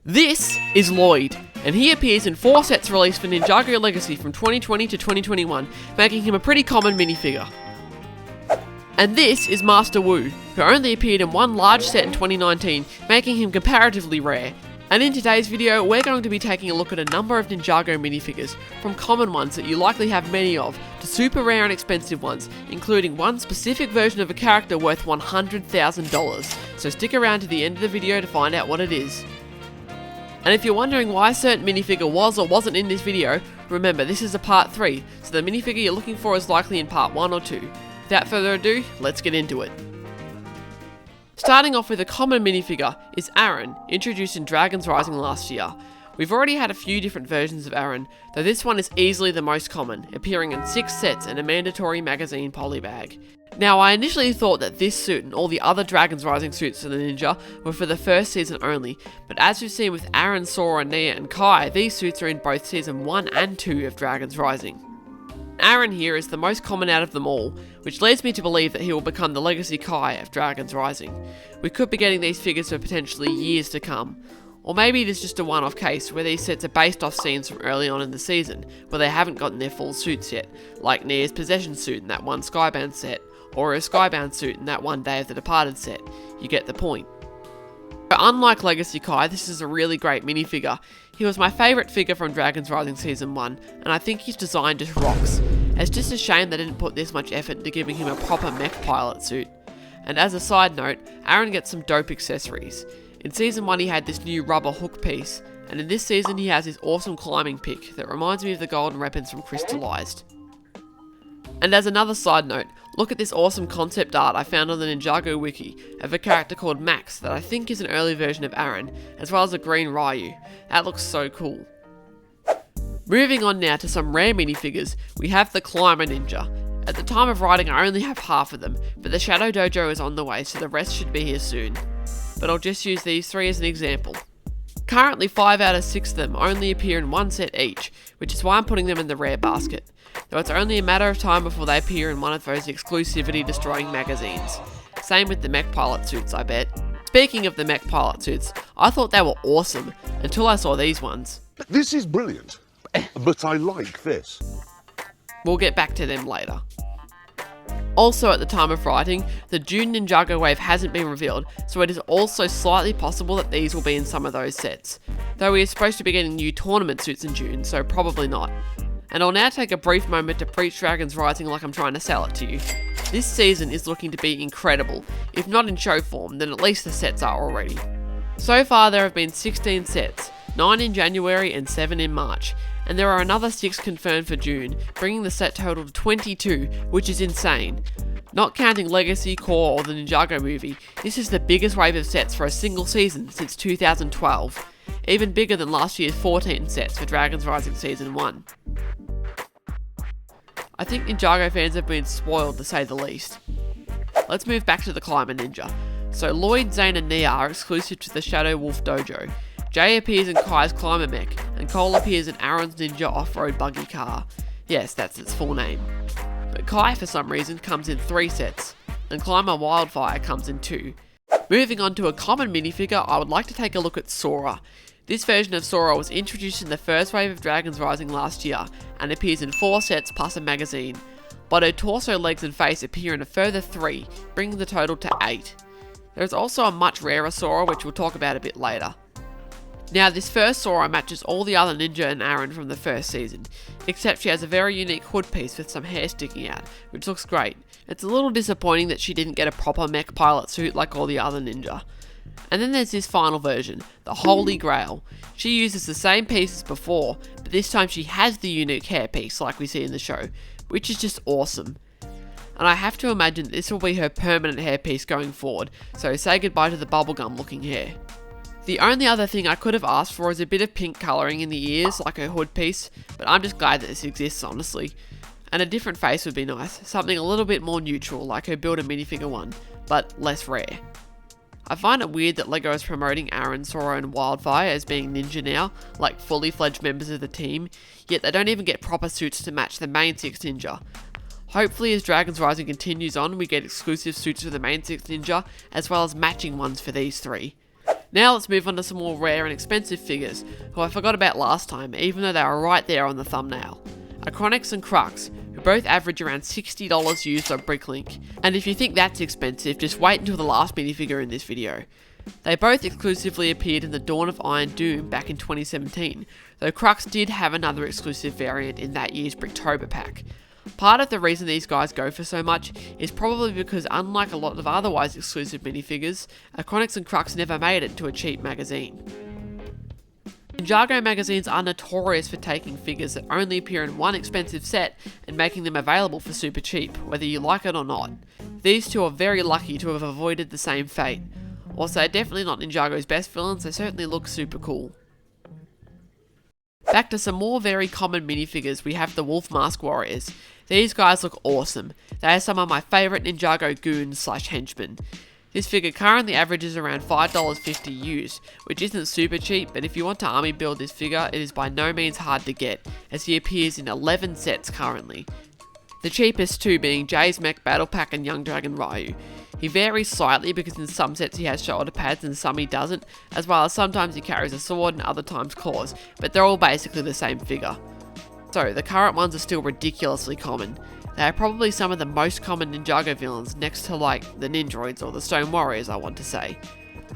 This is Lloyd, and he appears in 4 sets released for Ninjago Legacy from 2020 to 2021, making him a pretty common minifigure. And this is Master Wu, who only appeared in 1 large set in 2019, making him comparatively rare. And in today's video, we're going to be taking a look at a number of Ninjago minifigures, from common ones that you likely have many of, to super rare and expensive ones, including one specific version of a character worth $100,000. So stick around to the end of the video to find out what it is. And if you're wondering why a certain minifigure was or wasn't in this video, remember this is a part 3, so the minifigure you're looking for is likely in part 1 or 2. Without further ado, let's get into it. Starting off with a common minifigure is Aaron, introduced in Dragonsrising last year. We've already had a few different versions of Aaron, though this one is easily the most common, appearing in 6 sets and a mandatory magazine polybag. Now, I initially thought that this suit and all the other Dragonsrising suits for the ninja were for the first season only, but as we've seen with Aaron, Sora, Nia and Kai, these suits are in both season 1 and 2 of Dragonsrising. Aaron here is the most common out of them all, which leads me to believe that he will become the Legacy Kai of Dragonsrising. We could be getting these figures for potentially years to come. Or maybe it is just a one-off case where these sets are based off scenes from early on in the season, where they haven't gotten their full suits yet, like Nia's possession suit in that one Skybound set, or a Skybound suit in that one Day of the Departed set. You get the point. But unlike Legacy Kai, this is a really great minifigure. He was my favourite figure from Dragonsrising Season 1, and I think his design just rocks. It's just a shame they didn't put this much effort into giving him a proper mech pilot suit. And as a side note, Aaron gets some dope accessories. In Season 1 he had this new rubber hook piece, and in this season he has his awesome climbing pick that reminds me of the golden weapons from Crystallized. And as another side note, look at this awesome concept art I found on the Ninjago wiki of a character called Max that I think is an early version of Aaron, as well as a green Ryu. That looks so cool. Moving on now to some rare minifigures, we have the Climber Ninja. At the time of writing I only have half of them, but the Shadow Dojo is on the way, so the rest should be here soon. But I'll just use these 3 as an example. Currently 5 out of 6 of them only appear in 1 set each, which is why I'm putting them in the rare basket, though it's only a matter of time before they appear in one of those exclusivity destroying magazines. Same with the mech pilot suits, I bet. Speaking of the mech pilot suits, I thought they were awesome, until I saw these ones. This is brilliant, but I like this. We'll get back to them later. Also at the time of writing, the June Ninjago wave hasn't been revealed, so it is also slightly possible that these will be in some of those sets. Though we are supposed to be getting new tournament suits in June, so probably not. And I'll now take a brief moment to preach Dragonsrising like I'm trying to sell it to you. This season is looking to be incredible. If not in show form, then at least the sets are already. So far there have been 16 sets, 9 in January and 7 in March. And there are another 6 confirmed for June, bringing the set total to 22, which is insane. Not counting Legacy, Core or the Ninjago movie, this is the biggest wave of sets for a single season since 2012. Even bigger than last year's 14 sets for Dragonsrising Season 1. I think Ninjago fans have been spoiled to say the least. Let's move back to the Climber Ninja. So Lloyd, Zane and Nia are exclusive to the Shadow Wolf Dojo. Jay appears in Kai's Climber mech, and Cole appears in Aaron's Ninja off-road buggy car. Yes, that's its full name. But Kai for some reason comes in 3 sets, and Climber Wildfire comes in 2. Moving on to a common minifigure, I would like to take a look at Sora. This version of Sora was introduced in the first wave of Dragonsrising last year, and appears in 4 sets plus a magazine. But her torso, legs and face appear in a further 3, bringing the total to 8. There is also a much rarer Sora, which we'll talk about a bit later. Now this first Sora matches all the other Ninja and Aaron from the first season, except she has a very unique hood piece with some hair sticking out, which looks great. It's a little disappointing that she didn't get a proper mech pilot suit like all the other Ninja. And then there's this final version, the Holy Grail. She uses the same piece as before, but this time she has the unique hair piece like we see in the show, which is just awesome. And I have to imagine that this will be her permanent hairpiece going forward, so say goodbye to the bubblegum looking hair. The only other thing I could have asked for is a bit of pink colouring in the ears, like her hood piece, but I'm just glad that this exists, honestly. And a different face would be nice, something a little bit more neutral, like her Build a Minifigure one, but less rare. I find it weird that LEGO is promoting Aaron, Sora and Wildfire as being ninja now, like fully fledged members of the team, yet they don't even get proper suits to match the main 6 ninja. Hopefully as Dragonsrising continues on, we get exclusive suits for the main 6 ninja, as well as matching ones for these 3. Now let's move on to some more rare and expensive figures, who I forgot about last time, even though they were right there on the thumbnail. Iconics and Crux, who both average around $60 used on Bricklink, and if you think that's expensive, just wait until the last minifigure in this video. They both exclusively appeared in the Dawn of Iron Doom back in 2017, though Crux did have another exclusive variant in that year's Bricktober pack. Part of the reason these guys go for so much is probably because, unlike a lot of otherwise exclusive minifigures, Iconics and Crux never made it to a cheap magazine. Ninjago magazines are notorious for taking figures that only appear in one expensive set and making them available for super cheap, whether you like it or not. These two are very lucky to have avoided the same fate. Whilst they're definitely not Ninjago's best villains, they certainly look super cool. Back to some more very common minifigures, we have the Wolf Mask Warriors. These guys look awesome. They are some of my favourite Ninjago goons / henchmen. This figure currently averages around $5.50 used, which isn't super cheap, but if you want to army build this figure, it is by no means hard to get, as he appears in 11 sets currently. The cheapest two being Jay's Mech Battle Pack and Young Dragon Ryu. He varies slightly because in some sets he has shoulder pads and some he doesn't, as well as sometimes he carries a sword and other times claws, but they're all basically the same figure. So the current ones are still ridiculously common. They are probably some of the most common Ninjago villains next to like the Nindroids or the Stone Warriors, I want to say.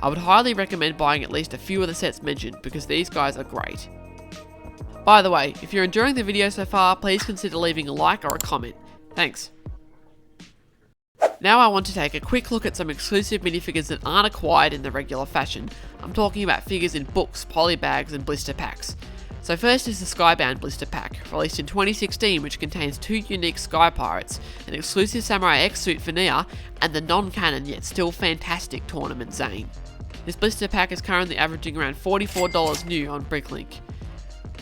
I would highly recommend buying at least a few of the sets mentioned because these guys are great. By the way, if you're enjoying the video so far, please consider leaving a like or a comment. Thanks. Now I want to take a quick look at some exclusive minifigures that aren't acquired in the regular fashion. I'm talking about figures in books, polybags and blister packs. So first is the Skybound blister pack, released in 2016, which contains two unique Sky Pirates, an exclusive Samurai X suit for Nia, and the non-canon yet still fantastic Tournament Zane. This blister pack is currently averaging around $44 new on Bricklink.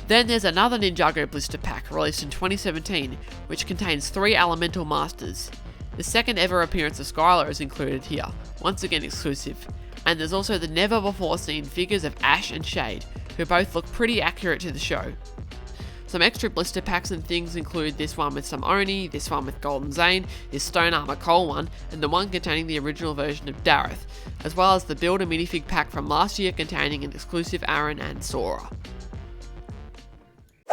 Then there's another Ninjago blister pack, released in 2017, which contains 3 Elemental Masters. The second ever appearance of Skylar is included here, once again exclusive. And there's also the never before seen figures of Ash and Shade, who both look pretty accurate to the show. Some extra blister packs and things include this one with some Oni, this one with Golden Zane, this Stone Armor Cole one, and the one containing the original version of Dareth, as well as the Builder minifig pack from last year containing an exclusive Aaron and Sora.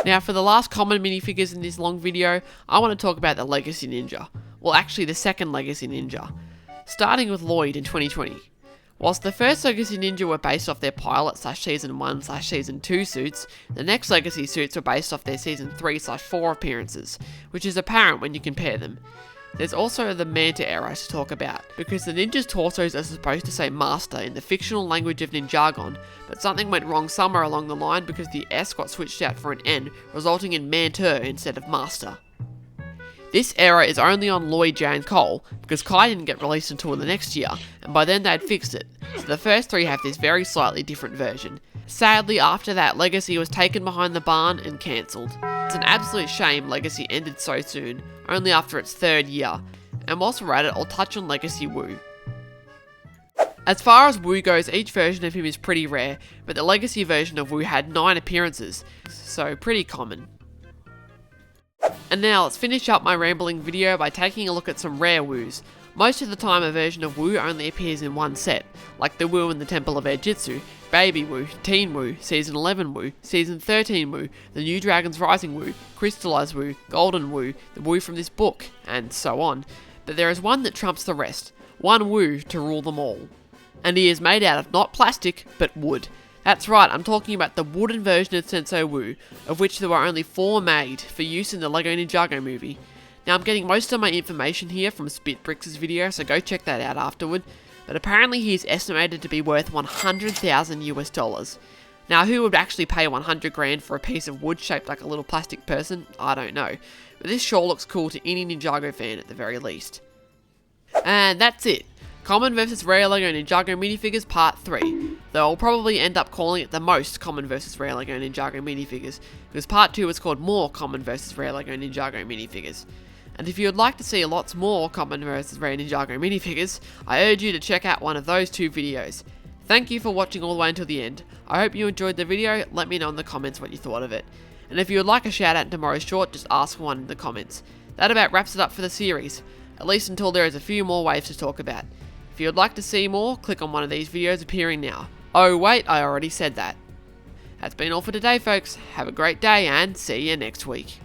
Now for the last common minifigures in this long video, I want to talk about the Legacy Ninja. Well, actually the second Legacy Ninja. Starting with Lloyd in 2020. Whilst the first Legacy Ninja were based off their pilot / season 1 / season 2 suits, the next Legacy suits were based off their season 3 / 4 appearances, which is apparent when you compare them. There's also the Manta era to talk about, because the ninjas' torsos are supposed to say Master in the fictional language of Ninjagon, but something went wrong somewhere along the line because the S got switched out for an N, resulting in Manta instead of Master. This era is only on Lloyd, Jay and Cole, because Kai didn't get released until the next year, and by then they'd fixed it, so the first 3 have this very slightly different version. Sadly, after that, Legacy was taken behind the barn and cancelled. It's an absolute shame Legacy ended so soon, only after its 3rd year, and whilst we're at it, I'll touch on Legacy Wu. As far as Wu goes, each version of him is pretty rare, but the Legacy version of Wu had 9 appearances, so pretty common. And now let's finish up my rambling video by taking a look at some rare Wus. Most of the time a version of Wu only appears in one set, like the Wu in the Temple of Air Jitsu, Baby Wu, Teen Wu, Season 11 Wu, Season 13 Wu, the new Dragonsrising Wu, Crystallized Wu, Golden Wu, the Wu from this book, and so on. But there is one that trumps the rest, one Wu to rule them all. And he is made out of not plastic, but wood. That's right, I'm talking about the wooden version of Sensei Wu, of which there were only 4 made for use in the LEGO Ninjago movie. Now I'm getting most of my information here from Spitbricks' video, so go check that out afterward, but apparently he is estimated to be worth $100,000 US. Now who would actually pay 100 grand for a piece of wood shaped like a little plastic person? I don't know, but this sure looks cool to any Ninjago fan at the very least. And that's it. Common vs Rare LEGO Ninjago Minifigures Part 3, though I'll probably end up calling it the most Common vs Rare LEGO Ninjago Minifigures, because Part 2 is called More Common vs Rare LEGO Ninjago Minifigures. And if you would like to see lots more Common vs Rare Ninjago Minifigures, I urge you to check out one of those 2 videos. Thank you for watching all the way until the end. I hope you enjoyed the video, let me know in the comments what you thought of it. And if you would like a shout out in tomorrow's short, just ask for one in the comments. That about wraps it up for the series, at least until there is a few more waves to talk about. If you would like to see more, click on one of these videos appearing now. Oh wait, I already said that. That's been all for today, folks. Have a great day and see you next week.